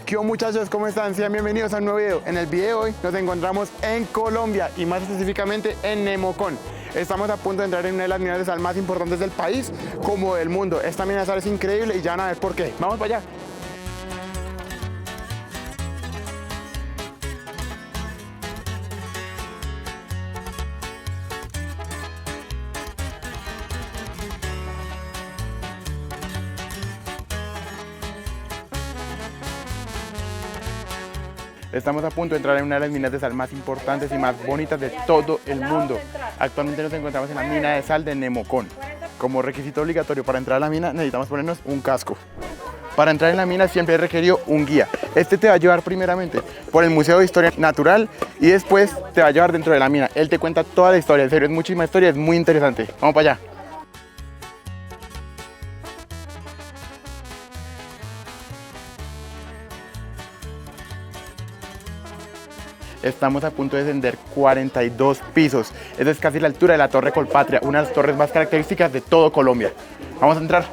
¿Qué onda, muchachos? ¿Cómo están? Sean bienvenidos a un nuevo video. En el video de hoy nos encontramos en Colombia y más específicamente en Nemocón. Estamos a punto de entrar en una de las minas de sal más importantes del país como del mundo. Esta mina de sal es increíble y ya van a ver por qué. Vamos para allá. Estamos a punto de entrar en una de las minas de sal más importantes y más bonitas de todo el mundo. Actualmente nos encontramos en la mina de sal de Nemocón. Como requisito obligatorio para entrar a la mina necesitamos ponernos un casco. Para entrar en la mina siempre he requerido un guía. Este te va a llevar primeramente por el Museo de Historia Natural y después te va a llevar dentro de la mina. Él te cuenta toda la historia, en serio, es muchísima historia, es muy interesante. Vamos para allá. Estamos a punto de descender 42 pisos. Esa es casi la altura de la Torre Colpatria, una de las torres más características de todo Colombia. Vamos a entrar.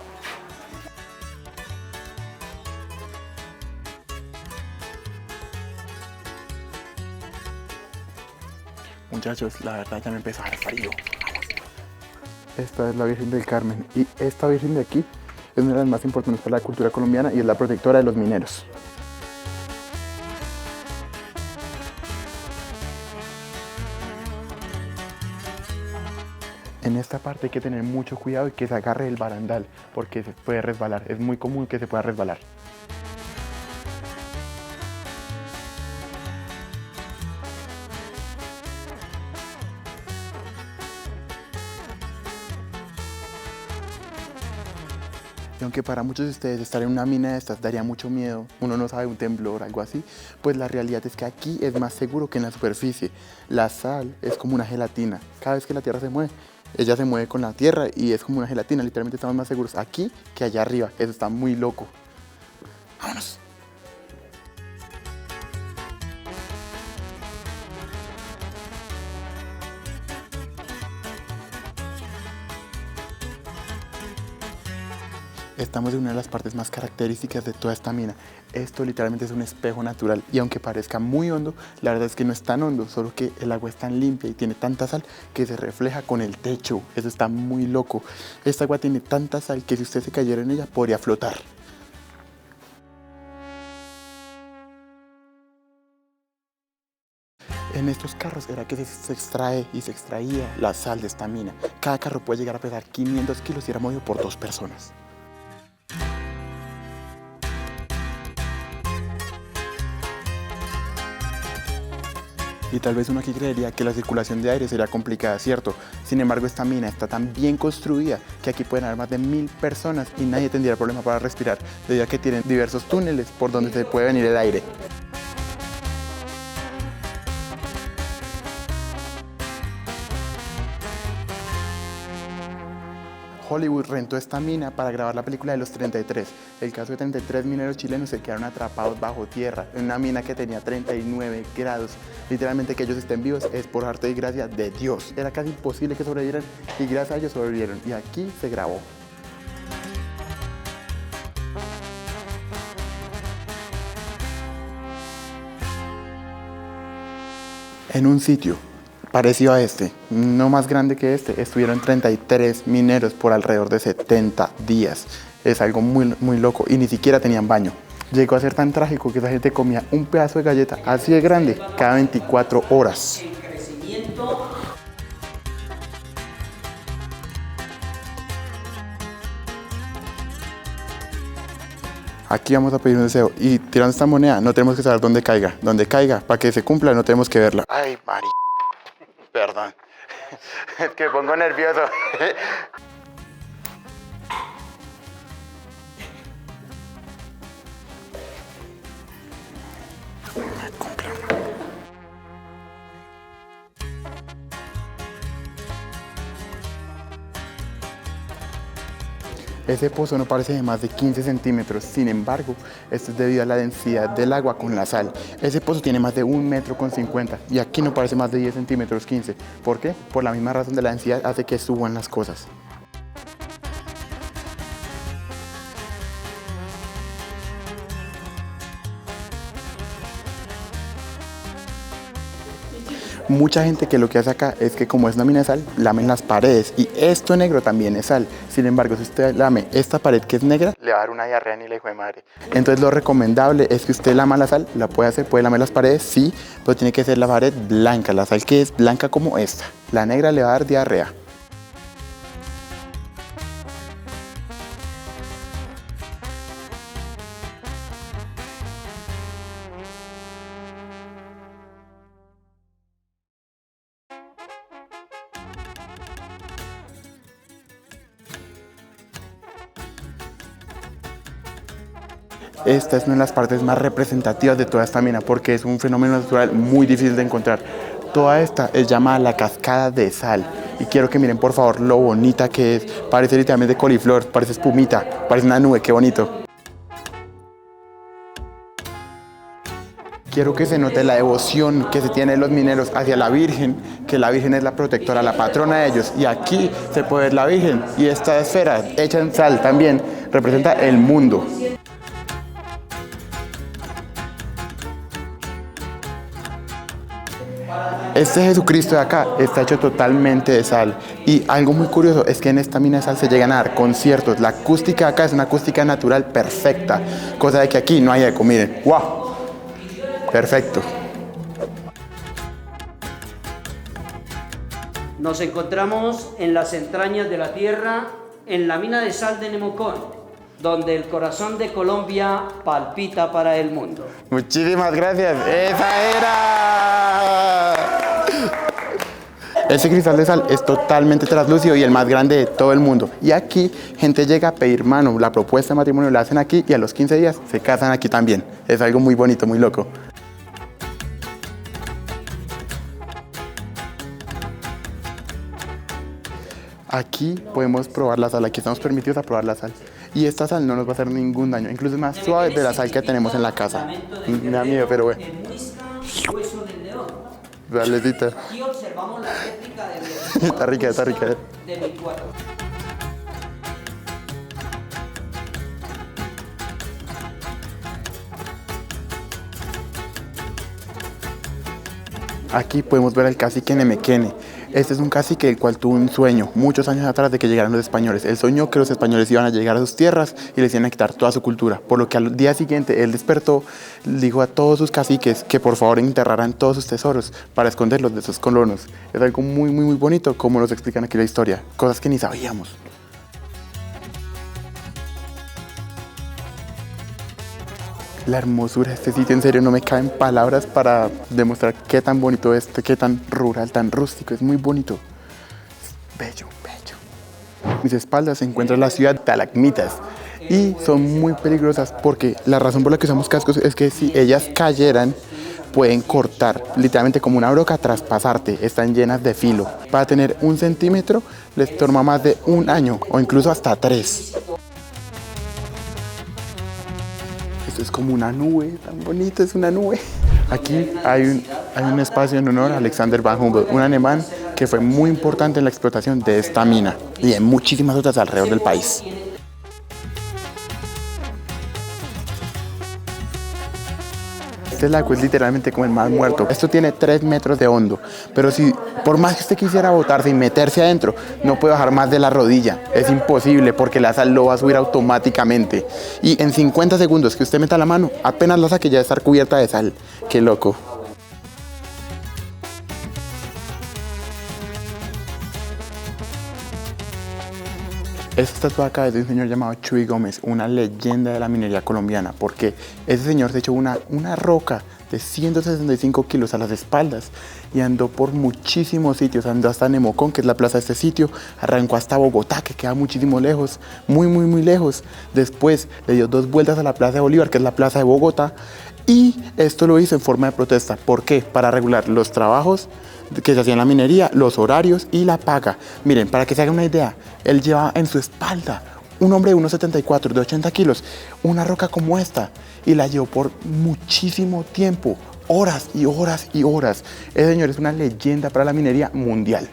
Muchachos, la verdad ya me empezó a dar frío. Esta es la Virgen del Carmen y esta Virgen de aquí es una de las más importantes para la cultura colombiana y es la protectora de los mineros. En esta parte hay que tener mucho cuidado y que se agarre el barandal porque se puede resbalar. Es muy común que se pueda resbalar. Y aunque para muchos de ustedes estar en una mina de estas daría mucho miedo, uno no sabe, un temblor, algo así, pues la realidad es que aquí es más seguro que en la superficie. La sal es como una gelatina. Cada vez que la tierra se mueve, ella se mueve con la tierra y es como una gelatina. Literalmente estamos más seguros aquí que allá arriba. Eso está muy loco. Vámonos. Estamos en una de las partes más características de toda esta mina. Esto literalmente es un espejo natural y aunque parezca muy hondo, la verdad es que no es tan hondo, solo que el agua es tan limpia y tiene tanta sal que se refleja con el techo. Eso está muy loco. Esta agua tiene tanta sal que si usted se cayera en ella podría flotar. En estos carros era que se extrae y se extraía la sal de esta mina. Cada carro puede llegar a pesar 500 kilos y era movido por 2 personas. Y tal vez uno aquí creería que la circulación de aire sería complicada, ¿cierto? Sin embargo, esta mina está tan bien construida que aquí pueden haber más de 1000 personas y nadie tendría problema para respirar, debido a que tienen diversos túneles por donde se puede venir el aire. Hollywood rentó esta mina para grabar la película de Los 33. El caso de 33 mineros chilenos se quedaron atrapados bajo tierra en una mina que tenía 39 grados. Literalmente que ellos estén vivos es por arte y gracia de Dios. Era casi imposible que sobrevivieran y gracias a ellos sobrevivieron. Y aquí se grabó. En un sitio parecido a este, no más grande que este, estuvieron 33 mineros por alrededor de 70 días. Es algo muy loco y ni siquiera tenían baño. Llegó a ser tan trágico que esa gente comía un pedazo de galleta así de grande cada 24 horas. Aquí vamos a pedir un deseo y tirando esta moneda no tenemos que saber dónde caiga. Donde caiga, para que se cumpla no tenemos que verla. Ay, Mari. Perdón, es que me pongo nervioso. Ese pozo no parece de más de 15 centímetros, sin embargo, esto es debido a la densidad del agua con la sal. Ese pozo tiene más de 1,50 m y aquí no parece más de 10 centímetros, 15. ¿Por qué? Por la misma razón de la densidad hace que suban las cosas. Mucha gente que lo que hace acá es que como es una mina de sal, lamen las paredes y esto negro también es sal. Sin embargo, si usted lame esta pared que es negra, le va a dar una diarrea ni la hijo de madre. Entonces lo recomendable es que usted lama la sal, la puede hacer, puede lamer las paredes, sí, pero tiene que ser la pared blanca, la sal que es blanca como esta. La negra le va a dar diarrea. Esta es una de las partes más representativas de toda esta mina porque es un fenómeno natural muy difícil de encontrar. Toda esta es llamada la cascada de sal y quiero que miren por favor lo bonita que es. Parece literalmente coliflor, parece espumita, parece una nube, qué bonito. Quiero que se note la devoción que se tiene los mineros hacia la Virgen, que la Virgen es la protectora, la patrona de ellos. Y aquí se puede ver la Virgen y esta esfera hecha en sal también representa el mundo. Este Jesucristo de acá está hecho totalmente de sal y algo muy curioso es que en esta mina de sal se llegan a dar conciertos. La acústica de acá es una acústica natural perfecta, cosa de que aquí no hay eco, miren, ¡wow! Perfecto. Nos encontramos en las entrañas de la tierra, en la mina de sal de Nemocón, donde el corazón de Colombia palpita para el mundo. Muchísimas gracias, esa era. Ese cristal de sal es totalmente translúcido y el más grande de todo el mundo. Y aquí gente llega a pedir mano, la propuesta de matrimonio la hacen aquí y a los 15 días se casan aquí también. Es algo muy bonito, muy loco. Aquí podemos probar la sal, aquí estamos permitidos a probar la sal. Y esta sal no nos va a hacer ningún daño, incluso es más suave de la sal que tenemos en la casa. Me da miedo, pero bueno. Dalecita. Aquí observamos la réplica de Está rica, está rica. de mi cuarto. Aquí podemos ver al cacique Nemequene. Este es un cacique el cual tuvo un sueño muchos años atrás de que llegaran los españoles. Él soñó que los españoles iban a llegar a sus tierras y les iban a quitar toda su cultura. Por lo que al día siguiente él despertó, dijo a todos sus caciques que por favor enterraran todos sus tesoros para esconderlos de sus colonos. Es algo muy, muy, muy bonito como nos explican aquí la historia. Cosas que ni sabíamos. La hermosura de este sitio, en serio, no me caben palabras para demostrar qué tan bonito es, qué tan rural, tan rústico, es muy bonito. Es bello, bello. Mis espaldas se encuentra la ciudad de Talagmitas y son muy peligrosas porque la razón por la que usamos cascos es que si ellas cayeran, pueden cortar, literalmente como una broca, traspasarte, están llenas de filo. Para tener 1 centímetro les toma más de 1 año o incluso hasta 3. Esto es como una nube, tan bonito, es una nube. Aquí hay un espacio en honor a Alexander von Humboldt, un alemán que fue muy importante en la explotación de esta mina y en muchísimas otras alrededor del país. Este lago es literalmente como el mar muerto. Esto tiene 3 metros de hondo, pero si por más que usted quisiera botarse y meterse adentro, no puede bajar más de la rodilla. Es imposible porque la sal lo va a subir automáticamente. Y en 50 segundos que usted meta la mano, apenas la saque ya va a estar cubierta de sal. ¡Qué loco! Esta estatua acá es de un señor llamado Chuy Gómez, una leyenda de la minería colombiana, porque ese señor se echó una roca de 165 kilos a las espaldas y andó por muchísimos sitios, andó hasta Nemocón, que es la plaza de este sitio, arrancó hasta Bogotá, que queda muchísimo lejos, muy, muy, muy lejos. Después le dio 2 vueltas a la plaza de Bolívar, que es la plaza de Bogotá, y esto lo hizo en forma de protesta. ¿Por qué? Para regular los trabajos que se hacían en la minería, los horarios y la paga. Miren, para que se hagan una idea, él llevaba en su espalda un hombre de 1,74, de 80 kilos, una roca como esta, y la llevó por muchísimo tiempo, horas y horas y horas. Ese señor es una leyenda para la minería mundial.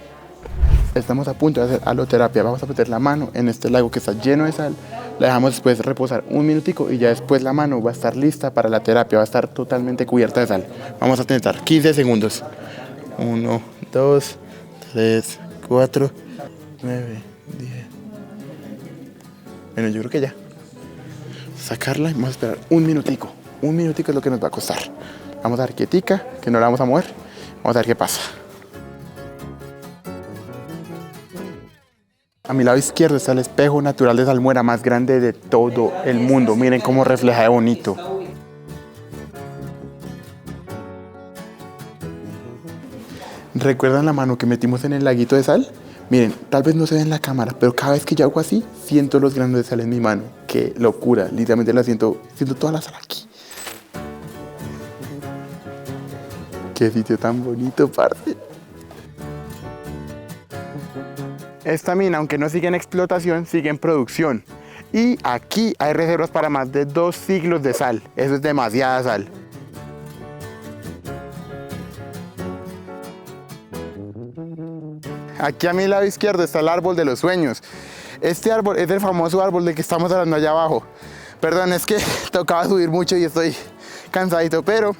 Estamos a punto de hacer haloterapia. Vamos a meter la mano en este lago que está lleno de sal, la dejamos después reposar 1 minutico y ya después la mano va a estar lista para la terapia, va a estar totalmente cubierta de sal. Vamos a intentar 15 segundos. 1, 2, 3, 4, 9, 10. Bueno, yo creo que ya. Sacarla y vamos a esperar un minutico. Un minutico es lo que nos va a costar. Vamos a dar quietica, que no la vamos a mover. Vamos a ver qué pasa. A mi lado izquierdo está el espejo natural de salmuera más grande de todo el mundo. Miren cómo refleja de bonito. ¿Recuerdan la mano que metimos en el laguito de sal? Miren, tal vez no se ve en la cámara, pero cada vez que yo hago así, siento los granos de sal en mi mano. ¡Qué locura! Literalmente la siento toda la sal aquí. ¡Qué sitio tan bonito, parce! Esta mina, aunque no sigue en explotación, sigue en producción. Y aquí hay reservas para más de 2 siglos de sal. Eso es demasiada sal. Aquí a mi lado izquierdo está el árbol de los sueños. Este árbol es el famoso árbol del que estamos hablando allá abajo. Perdón, es que tocaba subir mucho y estoy cansadito, pero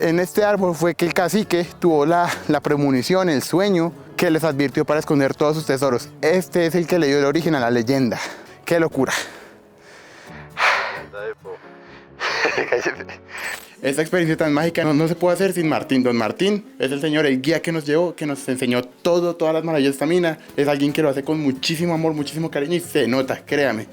en este árbol fue que el cacique tuvo la premonición, el sueño que les advirtió para esconder todos sus tesoros. Este es el que le dio el origen a la leyenda. ¡Qué locura! Esta experiencia tan mágica no se puede hacer sin Martín. Don Martín es el señor, el guía que nos llevó, que nos enseñó todas las maravillas de esta mina. Es alguien que lo hace con muchísimo amor, muchísimo cariño y se nota, créame.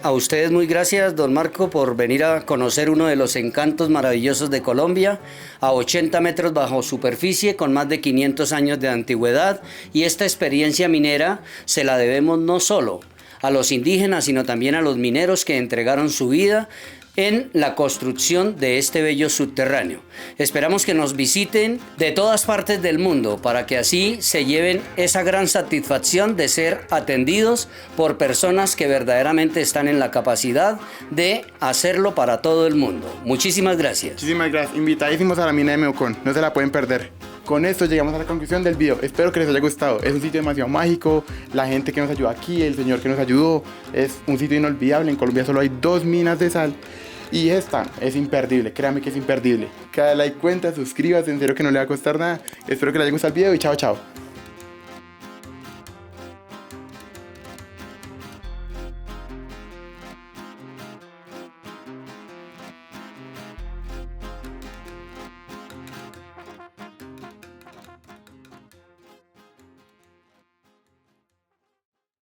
A ustedes muy gracias, don Marco, por venir a conocer uno de los encantos maravillosos de Colombia, a 80 metros bajo superficie, con más de 500 años de antigüedad, y esta experiencia minera se la debemos no solo a los indígenas, sino también a los mineros que entregaron su vida en la construcción de este bello subterráneo. Esperamos que nos visiten de todas partes del mundo para que así se lleven esa gran satisfacción de ser atendidos por personas que verdaderamente están en la capacidad de hacerlo para todo el mundo. Muchísimas gracias. Muchísimas gracias. Invitadísimos a la mina de Nemocón. No se la pueden perder. Con esto llegamos a la conclusión del video. Espero que les haya gustado. Es un sitio demasiado mágico. La gente que nos ayudó aquí, el señor que nos ayudó, es un sitio inolvidable. En Colombia solo hay 2 minas de sal. Y esta es imperdible, créanme que es imperdible. Cada like cuenta, suscríbase, en serio que no le va a costar nada. Espero que les haya gustado el video y chao, chao.